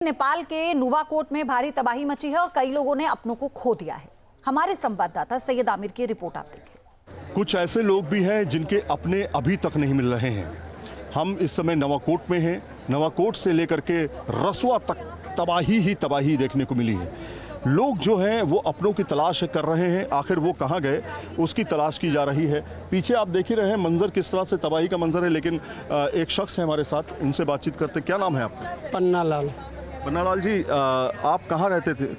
नेपाल के नुवाकोट में भारी तबाही मची है और कई लोगों ने अपनों को खो दिया है। हमारे संवाददाता सैयद आमिर की रिपोर्ट आप देखें। कुछ ऐसे लोग भी हैं जिनके अपने अभी तक नहीं मिल रहे हैं। हम इस समय नवाकोट में हैं। नवाकोट से लेकर के रसुआ तक तबाही ही तबाही देखने को मिली है। लोग जो हैं वो अपनों की तलाश कर रहे हैं। आखिर वो कहाँ गए उसकी तलाश की जा रही है। पीछे आप देख ही रहे हैं मंजर किस तरह से तबाही का मंजर है। लेकिन एक शख्स है हमारे साथ, उनसे बातचीत करते। क्या नाम है आपका? पन्नालाल। पन्नालाल जी, आप कहाँ रहते हैं?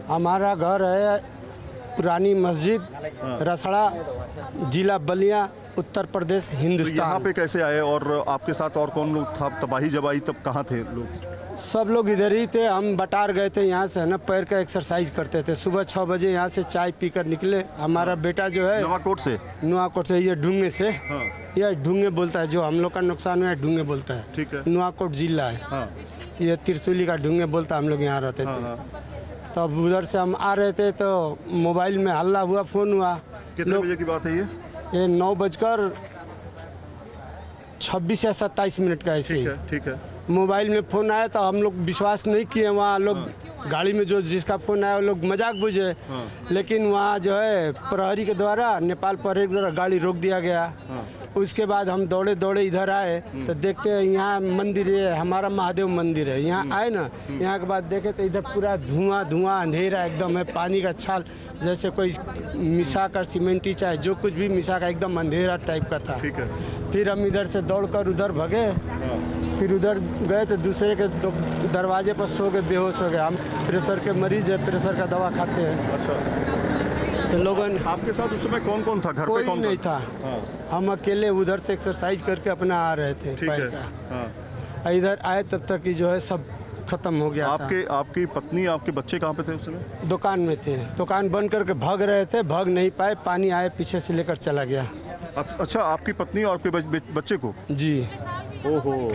हमारा घर है पुरानी मस्जिद, रसड़ा, जिला बलिया, उत्तर प्रदेश, तो हिंदुस्तान। यहाँ पे कैसे आए और आपके साथ और कौन लोग था? तबाही जब आई तब कहाँ थे लोग? सब लोग इधर ही थे। हम बटार गए थे यहाँ से, है ना, पैर का एक्सरसाइज करते थे। सुबह 6 बजे यहाँ से चाय पीकर निकले। हमारा बेटा जो है नुआकोट से, ये ढूंगे से, यह ढूंगे बोलता है। जो हम लोग का नुकसान हुआ है ढूंगे बोलता है। ठीक है। नुआकोट जिला है। ये त्रिशूली का ढूंगे बोलता है। हम लोग यहाँ रहते थे। तब उधर से हम आ रहे थे तो मोबाइल में हल्ला हुआ, फोन हुआ। कितने बजे की बात है ये? 9:26 या 27 मिनट का ऐसे ही। ठीक है। मोबाइल में फ़ोन आया तो हम लोग विश्वास नहीं किए। वहाँ लोग गाड़ी में जो जिसका फ़ोन आया वो लोग मजाक बुझे। लेकिन वहाँ जो है प्रहरी के द्वारा, नेपाल प्रहरी के द्वारा गाड़ी रोक दिया गया। उसके बाद हम दौड़े इधर आए तो देखते हैं यहाँ मंदिर है, हमारा महादेव मंदिर है। यहाँ आए ना, यहाँ के बाद देखे तो इधर पूरा धुआं अंधेरा एकदम है। पानी का छाल जैसे कोई मिसा कर सीमेंटी चाहे जो कुछ भी मिसा का एकदम अंधेरा टाइप का था। ठीक है। फिर हम इधर से दौड़कर उधर भगे। फिर उधर गए तो दूसरे के दरवाजे पर सो गए, बेहोश हो गए। हम प्रेशर के मरीज है, प्रेशर का दवा खाते हैं। अच्छा। तो लोगों ने, आपके साथ उस समय कौन कौन था? घर कोई पे कौन नहीं था। हम अकेले उधर से एक्सरसाइज करके अपना आ रहे थे। ठीक पैर है। का इधर आए तब तक ही जो है सब खत्म हो गया था। आपकी पत्नी, आपके बच्चे कहाँ पे थे उस समय? दुकान में थे। दुकान बंद करके भाग रहे थे, भाग नहीं पाए। पानी आए पीछे से लेकर चला गया। अच्छा, आपकी पत्नी और आपके बच्चे को? जी। ओहो।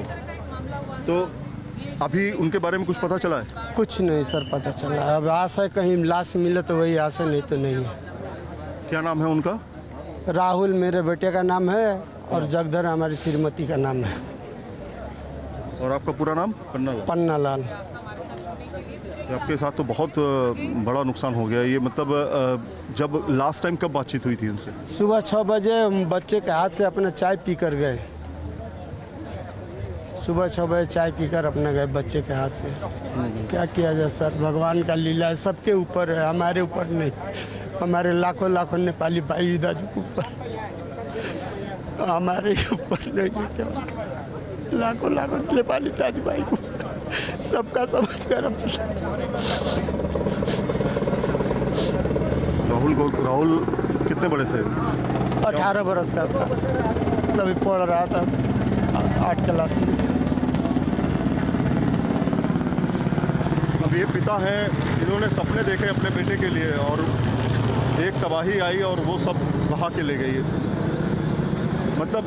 तो अभी उनके बारे में कुछ पता चला है? कुछ नहीं सर पता चला। अब आस है कहीं लाश मिले तो वही आस है, नहीं तो नहीं है। क्या नाम है उनका? राहुल मेरे बेटे का नाम है और जगधर हमारी श्रीमती का नाम है। और आपका पूरा नाम? पन्नालाल। आपके साथ तो बहुत बड़ा नुकसान हो गया। ये मतलब जब लास्ट टाइम कब बातचीत हुई थी उनसे? सुबह 6 बजे बच्चे के हाथ से अपना चाय पी कर गए। सुबह 6 बजे चाय पीकर अपना गए बच्चे के हाथ से। क्या किया जाए सर, भगवान का लीला है। सबके ऊपर है, हमारे ऊपर नहीं। हमारे लाखों नेपाली भाई दाजू के ऊपर, हमारे ऊपर नहीं। लाखों नेपाली दाजू भाई को सबका समझ कर। राहुल कितने बड़े थे? 18 बरस का था, तभी पढ़ रहा था 8 क्लास में। अब ये पिता हैं, इन्होंने सपने देखे अपने बेटे के लिए और एक तबाही आई और वो सब बहा के ले गई। मतलब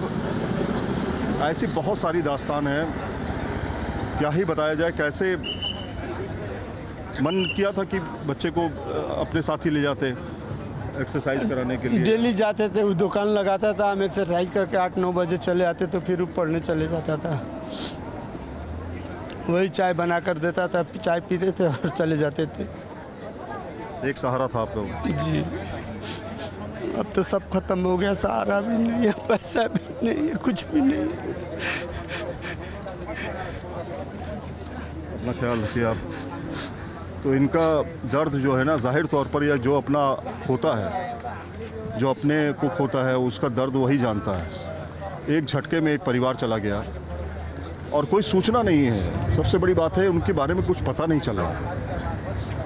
ऐसी बहुत सारी दास्तान है, क्या ही बताया जाए। कैसे मन किया था कि बच्चे को अपने साथ ही ले जाते एक्सरसाइज कराने के लिए। डेली जाते थे, वो दुकान लगाता था। हम एक्सरसाइज करके 8-9 बजे चले आते तो फिर वो पढ़ने चले जाता था। वही चाय बना कर देता था, चाय पीते थे और चले जाते थे। एक सहारा था आप लोग। जी। अब तो सब खत्म हो गया। सहारा भी नहीं है, पैसा भी नहीं है, कुछ भी नहीं है। अपना ख्याल रखिए आप। तो इनका दर्द जो है ना, जाहिर तौर पर यह जो अपना होता है, जो अपने को खोता है, उसका दर्द वही जानता है। एक झटके में एक परिवार चला गया और कोई सूचना नहीं है। सबसे बड़ी बात है उनके बारे में कुछ पता नहीं चला।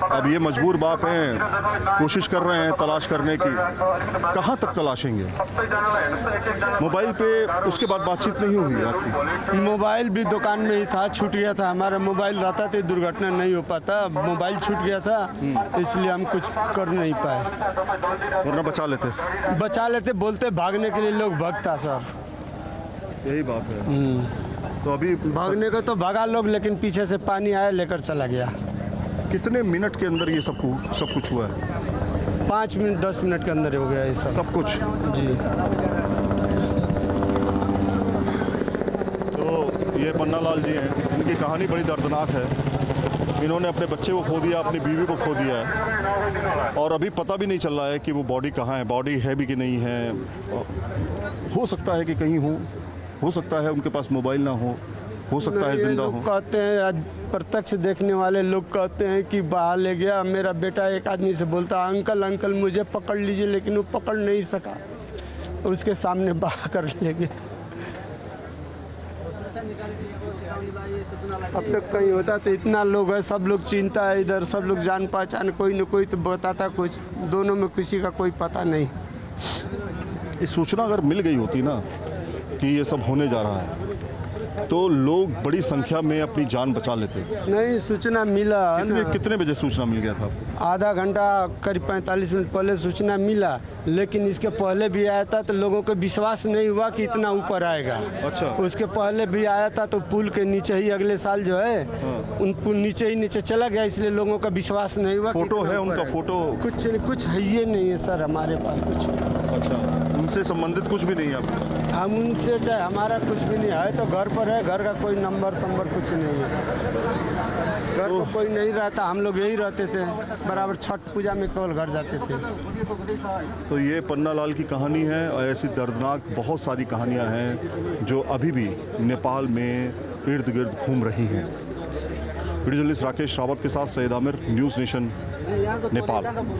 अब ये मजबूर बाप हैं, कोशिश कर रहे हैं तलाश करने की। कहाँ तक तलाशेंगे? मोबाइल पे उसके बाद बातचीत नहीं हुई आपकी? मोबाइल भी दुकान में ही था, छूट गया था। हमारा मोबाइल रहता तो दुर्घटना नहीं हो पाता। मोबाइल छूट गया था, इसलिए हम कुछ कर नहीं पाए। वरना बचा लेते। बोलते भागने के लिए लोग भागता सर। यही बात है। तो अभी भागने को तो भागा लोग, लेकिन पीछे से पानी आया, लेकर चला गया। कितने मिनट के अंदर ये सब कुछ हुआ है? 5 मिनट 10 मिनट के अंदर हो गया ये सब कुछ। जी। तो ये पन्नालाल जी हैं। की कहानी बड़ी दर्दनाक है। इन्होंने अपने बच्चे को खो दिया, अपनी बीवी को खो दिया है और अभी पता भी नहीं चल रहा है कि वो बॉडी कहाँ है, बॉडी है भी कि नहीं है। हो सकता है कि कहीं हो सकता है उनके पास मोबाइल ना हो सकता है ये जिंदा लोग हो। कहते हैं, आज प्रत्यक्ष देखने वाले लोग कहते हैं कि बाहर ले गया। मेरा बेटा एक आदमी से बोलता, अंकल अंकल मुझे पकड़ लीजिए, लेकिन वो पकड़ नहीं सका, उसके सामने बाहर कर ले गया। अब तक कहीं होता तो इतना लोग है, सब लोग चिंता है इधर, सब लोग जान पहचान, कोई न कोई तो बताता कुछ, दोनों में किसी का कोई पता नहीं। इस सूचना अगर मिल गई होती ना कि ये सब होने जा रहा है तो लोग बड़ी संख्या में अपनी जान बचा लेते। नहीं, सूचना मिला ना। कितने बजे सूचना मिल गया था आपको? आधा घंटा करीब 45 मिनट पहले सूचना मिला, लेकिन इसके पहले भी आया था तो लोगों को विश्वास नहीं हुआ कि इतना ऊपर आएगा। अच्छा। उसके पहले भी आया था तो पुल के नीचे ही अगले साल जो है उन पुल नीचे चला गया, इसलिए लोगों का विश्वास नहीं हुआ। फोटो है उनका? फोटो कुछ है ही नहीं है सर हमारे पास कुछ। अच्छा, उनसे संबंधित कुछ भी नहीं है आपके पास? हम उनसे चाहे हमारा कुछ भी नहीं है, तो घर पर है, घर का कोई नंबर कुछ नहीं है। घर पर कोई नहीं रहता, हम लोग यही रहते थे, बराबर छठ पूजा में केवल घर जाते थे। तो ये पन्ना लाल की कहानी है और ऐसी दर्दनाक बहुत सारी कहानियां हैं जो अभी भी नेपाल में इर्द गिर्द घूम रही हैं। वीडियो जर्नलिस्ट राकेश रावत के साथ सैयद आमिर, न्यूज़ नेशन, नेपाल।